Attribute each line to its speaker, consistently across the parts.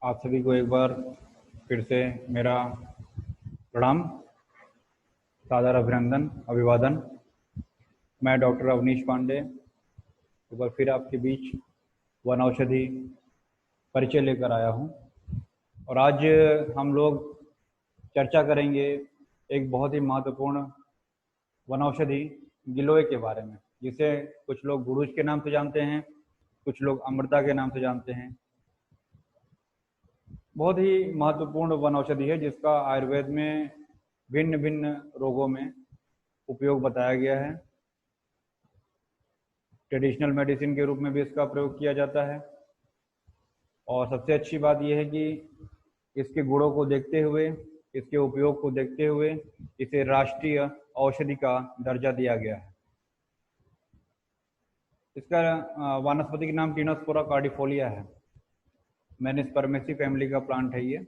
Speaker 1: आप सभी को एक बार फिर से मेरा प्रणाम, सादर अभिनंदन, अभिवादन। मैं डॉक्टर अवनीश पांडे एक बार फिर आपके बीच वन औषधि परिचय लेकर आया हूं। और आज हम लोग चर्चा करेंगे एक बहुत ही महत्वपूर्ण वन औषधि गिलोय के बारे में, जिसे कुछ लोग गुरुज के नाम से जानते हैं, कुछ लोग अमृता के नाम से जानते हैं। बहुत ही महत्वपूर्ण वन औषधि है जिसका आयुर्वेद में भिन्न भिन्न रोगों में उपयोग बताया गया है। ट्रेडिशनल मेडिसिन के रूप में भी इसका प्रयोग किया जाता है। और सबसे अच्छी बात यह है कि इसके गुणों को देखते हुए, इसके उपयोग को देखते हुए इसे राष्ट्रीय औषधि का दर्जा दिया गया है। इसका वानस्पतिक नाम टिनोस्पोरा कार्डिफोलिया है। मैनिस परमेसी फैमिली का प्लांट है ये।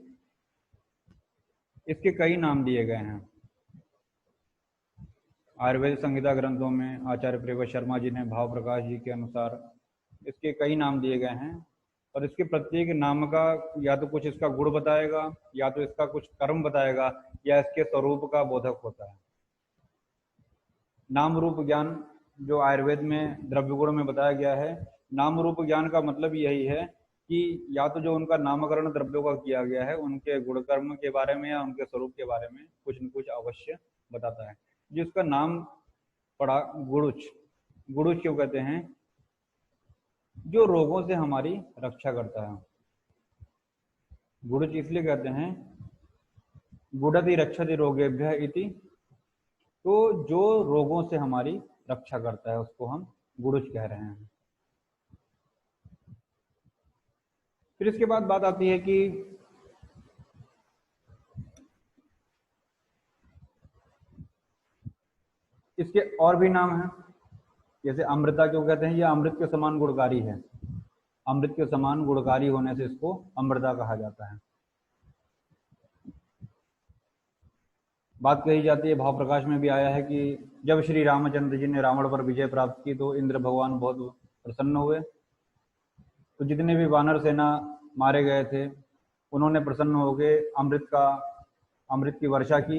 Speaker 1: इसके कई नाम दिए गए हैं। आयुर्वेद संहिता ग्रंथों में आचार्य प्रियव्रत शर्मा जी ने भाव प्रकाश जी के अनुसार इसके कई नाम दिए गए हैं। और इसके प्रत्येक नाम का या तो कुछ इसका गुण बताएगा, या तो इसका कुछ कर्म बताएगा, या इसके स्वरूप का बोधक होता है। नाम रूप ज्ञान जो आयुर्वेद में द्रव्य गुण में बताया गया है, नाम रूप ज्ञान का मतलब यही है कि या तो जो उनका नामकरण द्रव्यों का किया गया है, उनके गुण कर्म के बारे में या उनके स्वरूप के बारे में कुछ न कुछ अवश्य बताता है। जिसका नाम पड़ा गुरुच। गुरुच क्यों कहते हैं? जो रोगों से हमारी रक्षा करता है। गुरुच इसलिए कहते हैं गुड़ति रक्षति रोगेभ्यः इति। तो जो रोगों से हमारी रक्षा करता है उसको हम गुरुच कह रहे हैं। फिर इसके बाद बात आती है कि इसके और भी नाम हैं। जैसे अमृता क्यों कहते हैं? यह अमृत के समान गुणकारी है। अमृत के समान गुणकारी होने से इसको अमृता कहा जाता है। बात कही जाती है, भाव प्रकाश में भी आया है कि जब श्री रामचंद्र जी ने रावण पर विजय प्राप्त की तो इंद्र भगवान बहुत प्रसन्न हुए। तो जितने भी वानर सेना मारे गए थे उन्होंने प्रसन्न होकर अमृत की वर्षा की,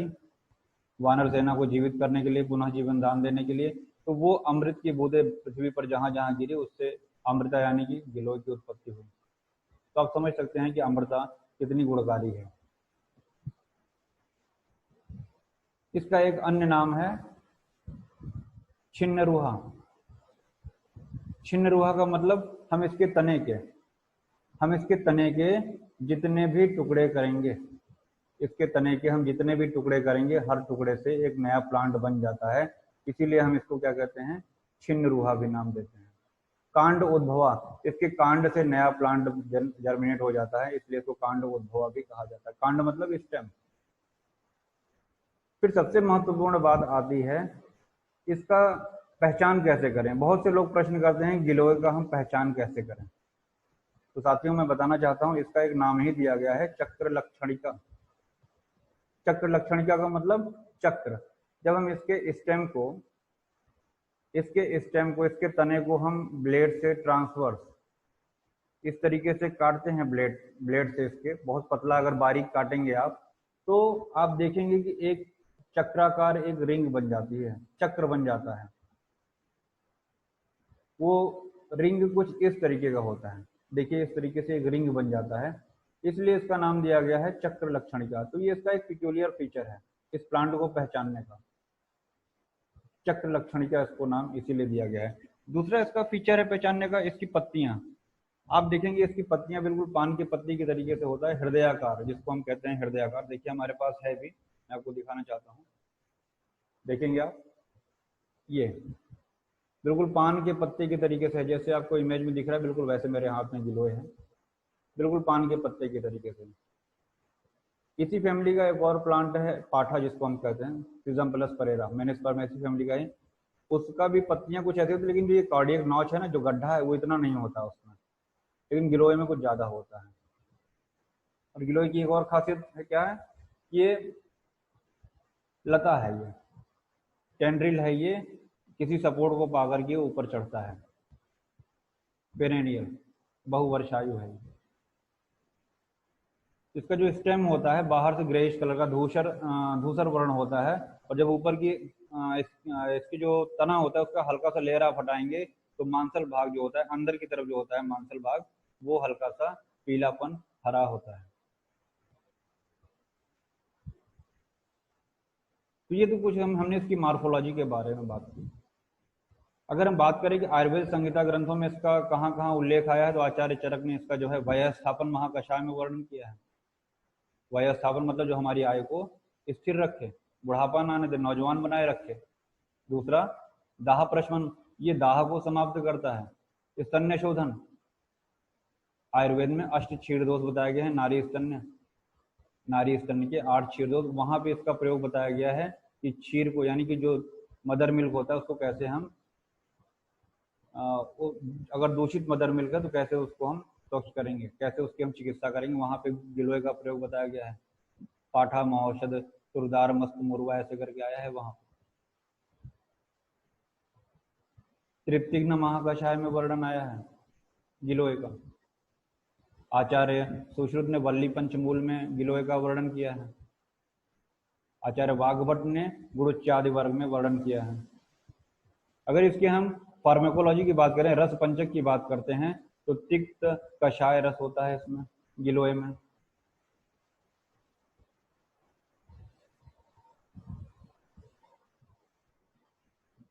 Speaker 1: वानर सेना को जीवित करने के लिए, पुनः जीवन दान देने के लिए। तो वो अमृत की बूंदें पृथ्वी पर जहां जहां गिरी उससे अमृता यानी कि गिलोय की उत्पत्ति हुई। तो आप समझ सकते हैं कि अमृता कितनी गुणकारी है। इसका एक अन्य नाम है छिन्नरुहा। छिन्नरुहा का मतलब हम इसके तने के जितने भी टुकड़े करेंगे, इसके तने के हम जितने भी टुकड़े करेंगे, हर टुकड़े से एक नया प्लांट बन जाता है। इसीलिए हम इसको क्या कहते हैं? छिन्नरुहा भी नाम देते हैं। कांड उद्भवा, इसके कांड से नया प्लांट जर्मिनेट हो जाता है, इसलिए इसको कांड उद्भवा भी कहा जाता है। कांड मतलब स्टेम। फिर सबसे महत्वपूर्ण बात आती है, इसका पहचान कैसे करें। बहुत से लोग प्रश्न करते हैं गिलोय का हम पहचान कैसे करें। तो साथियों मैं बताना चाहता हूं, इसका एक नाम ही दिया गया है चक्र लक्षणिका। चक्र लक्षणिका का मतलब चक्र। जब हम इसके स्टेम को, इसके तने को हम ब्लेड से ट्रांसवर्स इस तरीके से काटते हैं, ब्लेड से इसके बहुत पतला अगर बारीक काटेंगे आप, तो आप देखेंगे कि एक चक्राकार एक रिंग बन जाती है, चक्र बन जाता है। वो रिंग कुछ इस तरीके का होता है। देखिए इस तरीके से एक रिंग बन जाता है, इसलिए इसका नाम दिया गया है चक्र लक्षणिका। तो ये इसका एक पिक्यूलियर फीचर है इस प्लांट को पहचानने का। चक्र लक्षणिका इसको नाम इसीलिए दिया गया है। दूसरा इसका फीचर है पहचानने का, इसकी पत्तियां। आप देखेंगे इसकी पत्तियां बिल्कुल पान की पत्ती के तरीके से होता है, हृदयाकार, जिसको हम कहते हैं हृदयाकार। देखिए हमारे पास है भी, मैं आपको दिखाना चाहता हूँ। देखेंगे आप, ये बिल्कुल पान के पत्ते के तरीके से है, जैसे आपको इमेज में दिख रहा है बिल्कुल वैसे मेरे हाथ में गिलोय है, बिल्कुल पान के पत्ते के तरीके से। इसी फैमिली का एक और प्लांट है पाठा, जिसको हम कहते हैं सिजम प्लस परेरा, मैनिस परमेसी फैमिली का है। उसका भी पत्तियां कुछ ऐसी होती है, लेकिन जो ये कार्डियक नॉच है ना, जो गड्ढा है, वो इतना नहीं होता उसमें, लेकिन गिलोय में कुछ ज्यादा होता है। और गिलोय की एक और खासियत है, क्या है? ये लता है, ये टेंड्रिल है, ये किसी सपोर्ट को पा करके ऊपर चढ़ता है। पेरेनियल बहुवर्षायु है। इसका जो स्टेम होता है बाहर से ग्रेइश कलर का धूसर वर्ण होता है, और जब ऊपर की इसकी जो तना होता है उसका हल्का सा लेयर आप हटाएंगे तो मांसल भाग जो होता है अंदर की तरफ जो होता है मांसल भाग, वो हल्का सा पीलापन हरा होता है। तो ये तो कुछ हमने इसकी मार्फोलॉजी के बारे में बात की। अगर हम बात करें कि आयुर्वेद संहिता ग्रंथों में इसका कहाँ कहाँ उल्लेख आया है, तो आचार्य चरक ने इसका जो है वयस्थापन महाकषाय में वर्णन किया है। वयस्थापन मतलब जो हमारी आयु को स्थिर रखे, बुढ़ापा ना आने दे, नौजवान बनाए रखे। दूसरा दाह प्रशमन, ये दाह को समाप्त करता है। स्तन्य शोधन, आयुर्वेद में 8 क्षीर दोष बताए गए हैं। नारी स्तन्य के 8 क्षीर दोष, वहां पे इसका प्रयोग बताया गया है कि क्षीर को यानी कि जो मदर मिल्क होता है उसको कैसे हम अगर दूषित मदर मिल्क है तो कैसे उसको हम स्वच्छ करेंगे, कैसे उसकी हम चिकित्सा करेंगे, वहां पे गिलोय का प्रयोग बताया गया है। पाठा महौषध तुरदार मस्त मुरवा ऐसे करके आया है वहां। तृप्तिग्न महाकषाय में वर्णन आया है गिलोय का। आचार्य सुश्रुत ने वल्ली पंचमूल में गिलोय का वर्णन किया है। आचार्य वाग्भट ने गुरुच्यादि वर्ग में वर्णन किया है। अगर इसके हम फार्मेकोलॉजी की बात करें, रस पंचक की बात करते हैं, तो तिक्त कषाय रस होता है इसमें गिलोय में।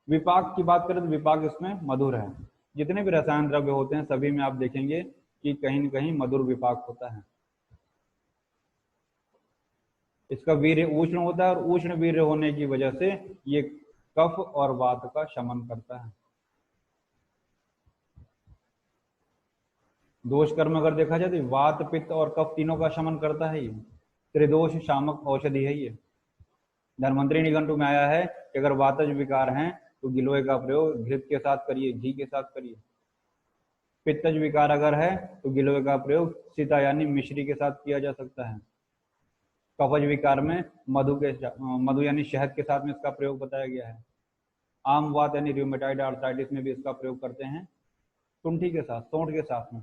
Speaker 1: विपाक की बात करें तो विपाक इसमें मधुर है। जितने भी रसायन द्रव्य होते हैं सभी में आप देखेंगे कि कहीं न कहीं मधुर विपाक होता है। इसका वीर्य उष्ण होता है और उष्ण वीर्य होने की वजह से ये कफ और वात का शमन करता है। दोष कर्म अगर देखा जाए तो वात पित्त और कफ तीनों का शमन करता है। ये त्रिदोष शामक औषधि है। ये धन्वंतरी निघंटु में आया है कि अगर वातज विकार हैं तो गिलोय का प्रयोग घृत के साथ करिए, घी के साथ करिए। पित्तज विकार अगर है तो गिलोय का प्रयोग सीता यानी मिश्री के साथ किया जा सकता है। कफज विकार में मधु यानी शहद के साथ में इसका प्रयोग बताया गया है। आम वात यानी रूमेटाइड आर्थराइटिस में भी इसका प्रयोग करते हैं, तुंठी के साथ, सोंठ के साथ में।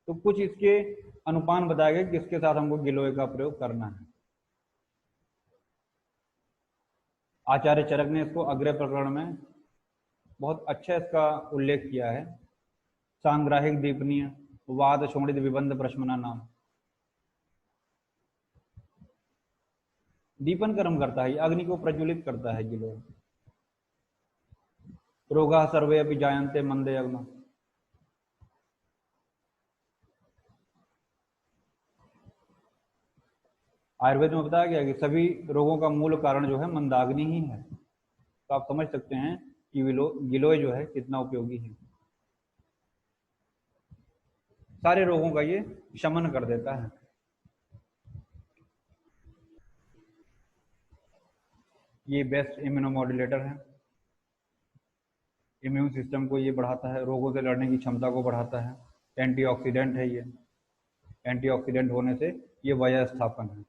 Speaker 1: तो कुछ इसके अनुपान बताए गए किसके साथ हमको गिलोय का प्रयोग करना है। आचार्य चरक ने इसको अग्रय प्रकरण में बहुत अच्छा इसका उल्लेख किया है। सांग्राहिक दीपनीय वाद शोणित विबंध प्रश्मना नाम। दीपन कर्म करता है, अग्नि को प्रज्वलित करता है गिलोय। रोगा सर्वे अभी जायन्ते मंदे अग्न। आयुर्वेद में बताया गया कि सभी रोगों का मूल कारण जो है मंदाग्नि ही है। तो आप समझ सकते हैं कि गिलोय जो है कितना उपयोगी है। सारे रोगों का ये शमन कर देता है। ये बेस्ट इम्यूनोमॉड्यूलेटर है। इम्यून सिस्टम को ये बढ़ाता है, रोगों से लड़ने की क्षमता को बढ़ाता है। एंटीऑक्सीडेंट है ये। एंटीऑक्सीडेंट होने से ये वयस्थापन है।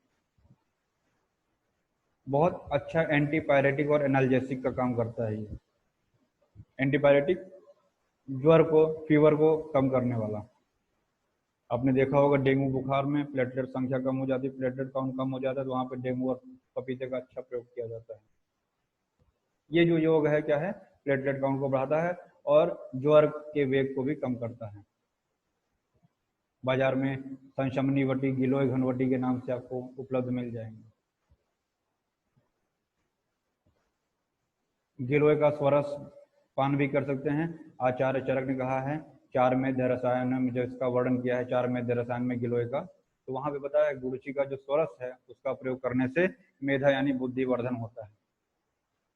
Speaker 1: बहुत अच्छा एंटीपायरेटिक और एनाल्जेसिक का काम करता है ये। एंटीपायरेटिक ज्वर को, फीवर को कम करने वाला। आपने देखा होगा डेंगू बुखार में प्लेटलेट संख्या कम हो जाती है, प्लेटलेट काउंट कम हो जाता है, तो वहां पे डेंगू और पपीते का अच्छा प्रयोग किया जाता है। ये जो योग है क्या है, प्लेटलेट काउंट को बढ़ाता है और ज्वर के वेग को भी कम करता है। बाजार में संशमनी वटी, गिलोय घनवटी के नाम से आपको उपलब्ध मिल जाएंगे। गिलोय का स्वरस पान भी कर सकते हैं। आचार्य चरक ने कहा है चार मेध्य रसायन में जो इसका वर्णन किया है, चार मेध्य रसायन में गिलोय का, तो वहां पे बताया है गुरुचि का जो स्वरस है उसका प्रयोग करने से मेधा यानी बुद्धि वर्धन होता है।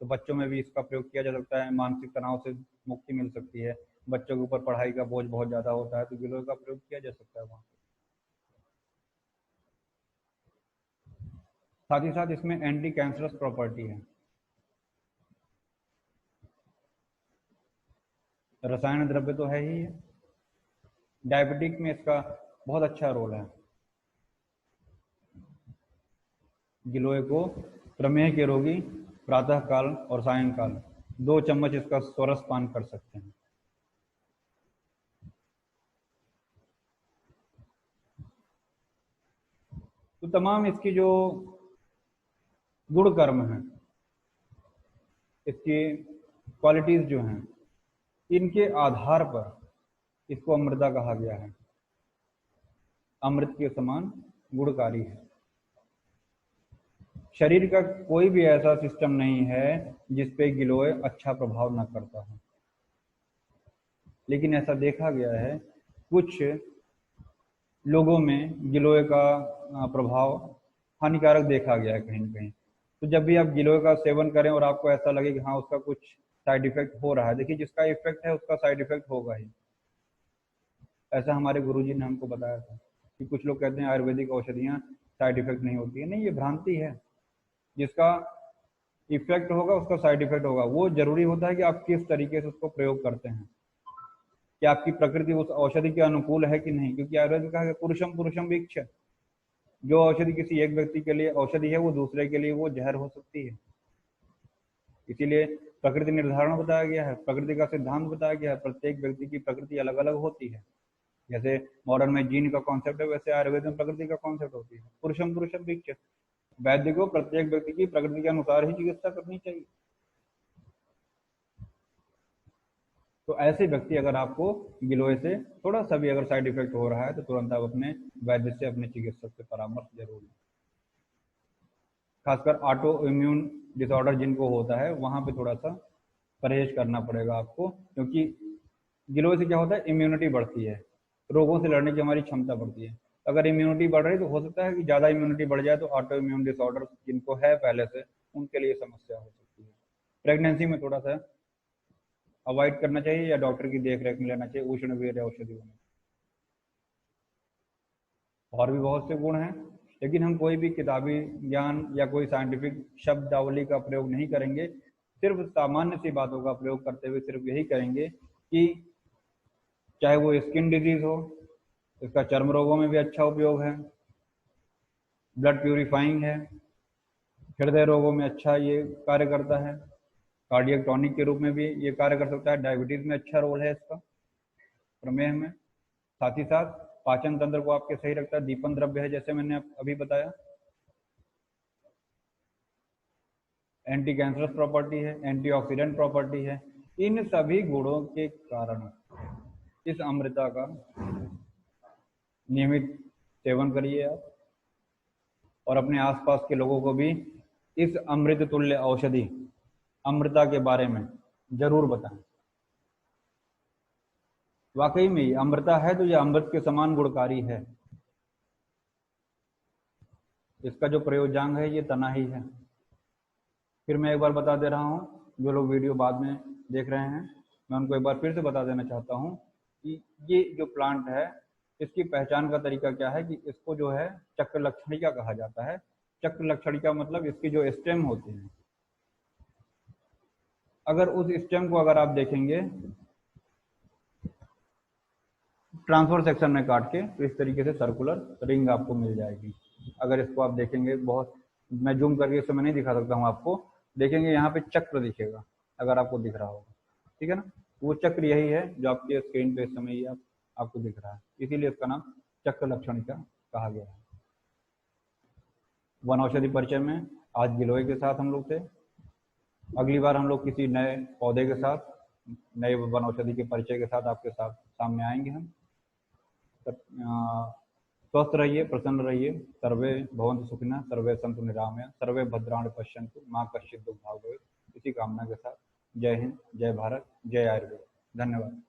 Speaker 1: तो बच्चों में भी इसका प्रयोग किया जा सकता है, मानसिक तनाव से मुक्ति मिल सकती है। बच्चों के ऊपर पढ़ाई का बोझ बहुत ज्यादा होता है तो गिलोय का प्रयोग किया जा सकता है वहाँ। साथ ही साथ इसमें एंटी कैंसरस प्रॉपर्टी है। रसायन द्रव्य तो है ही है। डायबिटिक में इसका बहुत अच्छा रोल है। गिलोय को प्रमेह के रोगी प्रातः काल और सायंकाल 2 चम्मच इसका स्वरस पान कर सकते हैं। तो तमाम इसकी जो गुण कर्म हैं, इसकी क्वालिटीज जो हैं, इनके आधार पर इसको अमृता कहा गया है। अमृत के समान गुणकारी है। शरीर का कोई भी ऐसा सिस्टम नहीं है जिसपे गिलोय अच्छा प्रभाव न करता हो, लेकिन ऐसा देखा गया है कुछ लोगों में गिलोय का प्रभाव हानिकारक देखा गया है कहीं न कहीं। तो जब भी आप गिलोय का सेवन करें और आपको ऐसा लगे कि हाँ उसका कुछ साइड इफेक्ट हो रहा है, देखिए जिसका इफेक्ट है उसका साइड इफेक्ट होगा ही। ऐसा हमारे गुरुजी ने हमको बताया था कि कुछ लोग कहते हैं आयुर्वेदिक औषधियाँ साइड इफेक्ट नहीं होती है। नहीं, ये भ्रांति है। जिसका इफेक्ट होगा उसका साइड इफेक्ट होगा। वो जरूरी होता है कि आप किस तरीके से उसको प्रयोग करते हैं, कि आपकी प्रकृति उस औषधि के अनुकूल है कि नहीं। क्योंकि आयुर्वेद में कहा है पुरुषम पुरुषम वीक्ष्य, जो औषधि किसी एक व्यक्ति के लिए औषधि है वो दूसरे के लिए वो जहर हो सकती है। इसीलिए प्रकृति निर्धारण बताया गया है, प्रकृति का सिद्धांत बताया गया है। प्रत्येक व्यक्ति की प्रकृति अलग अलग होती है। जैसे मॉडर्न में जीन का कॉन्सेप्ट है, वैसे आयुर्वेद में प्रकृति का कॉन्सेप्ट होती है। पुरुषम पुरुषम वीक्ष्य, वैद्य को प्रत्येक व्यक्ति की प्रकृति के अनुसार ही चिकित्सा करनी चाहिए। तो ऐसे व्यक्ति अगर आपको गिलोय से थोड़ा सा भी अगर साइड इफेक्ट हो रहा है तो तुरंत आप अपने वैद्य से, अपने चिकित्सक से परामर्श जरूर लें। खासकर ऑटो इम्यून डिसऑर्डर जिनको होता है वहां पे थोड़ा सा परहेज करना पड़ेगा आपको, क्योंकि गिलोय से क्या होता है, इम्यूनिटी बढ़ती है, रोगों से लड़ने की हमारी क्षमता बढ़ती है। अगर इम्यूनिटी बढ़ रही तो हो सकता है कि ज़्यादा इम्यूनिटी बढ़ जाए तो ऑटो इम्यून डिसऑर्डर जिनको है पहले से, उनके लिए समस्या हो सकती है। प्रेगनेंसी में थोड़ा सा अवॉइड करना चाहिए या डॉक्टर की देख रेख में लेना चाहिए उष्णवीर्य औषधियों में। और भी बहुत से गुण हैं, लेकिन हम कोई भी किताबी ज्ञान या कोई साइंटिफिक शब्दावली का प्रयोग नहीं करेंगे। सिर्फ सामान्य सी बातों का प्रयोग करते हुए सिर्फ यही करेंगे कि चाहे वो स्किन डिजीज हो, इसका चर्म रोगों में भी अच्छा उपयोग है, ब्लड प्यूरिफाइंग है, हृदय रोगों में अच्छा ये कार्य करता है, कार्डियक टॉनिक के रूप में भी ये कार्य कर सकता है, डायबिटीज में अच्छा रोल है इसका, प्रमेह में। साथ ही साथ पाचन तंत्र को आपके सही रखता है, दीपन द्रव्य है जैसे मैंने अभी बताया, एंटी कैंसरस प्रॉपर्टी है, एंटीऑक्सीडेंट प्रॉपर्टी है। इन सभी गुणों के कारण इस अमृता का नियमित सेवन करिए आप, और अपने आसपास के लोगों को भी इस अमृत तुल्य औषधि अमृता के बारे में जरूर बताएं। वाकई में ये अमृता है तो ये अमृत के समान गुणकारी है। इसका जो प्रयोजांग है ये तना ही है। फिर मैं एक बार बता दे रहा हूँ, जो लोग वीडियो बाद में देख रहे हैं मैं उनको एक बार फिर से बता देना चाहता हूँ कि ये जो प्लांट है इसकी पहचान का तरीका क्या है, कि इसको जो है चक्र लक्षणिका कहा जाता है। चक्र लक्षणिका मतलब इसकी जो स्टेम होती है, अगर उस स्टेम को अगर आप देखेंगे ट्रांसफर सेक्शन में काट के तो इस तरीके से सर्कुलर रिंग आपको मिल जाएगी। अगर इसको आप देखेंगे, बहुत मैं जूम करके इस समय नहीं दिखा सकता हूँ आपको, देखेंगे यहाँ पे चक्र दिखेगा अगर आपको दिख रहा होगा, ठीक है ना। वो चक्र यही है जो आपके स्क्रीन पे इस समय ही आपको दिख रहा है, इसीलिए इसका नाम चक्र लक्षणिका कहा गया है। वन औषधि परिचय में आज गिलोय के साथ हम लोग थे। अगली बार हम लोग किसी नए पौधे के साथ, नए वन औषधि के परिचय के साथ आपके साथ सामने आएंगे हम। स्वस्थ रहिए, प्रसन्न रहिए। सर्वे भवन्तु सुखिनः, सर्वे सन्तु निरामया, सर्वे भद्राणि पश्यन्तु मां कश्चित् दुःखभाग् भवेत्। इसी कामना के साथ जय हिंद, जय भारत, जय आयुर्वेद। धन्यवाद।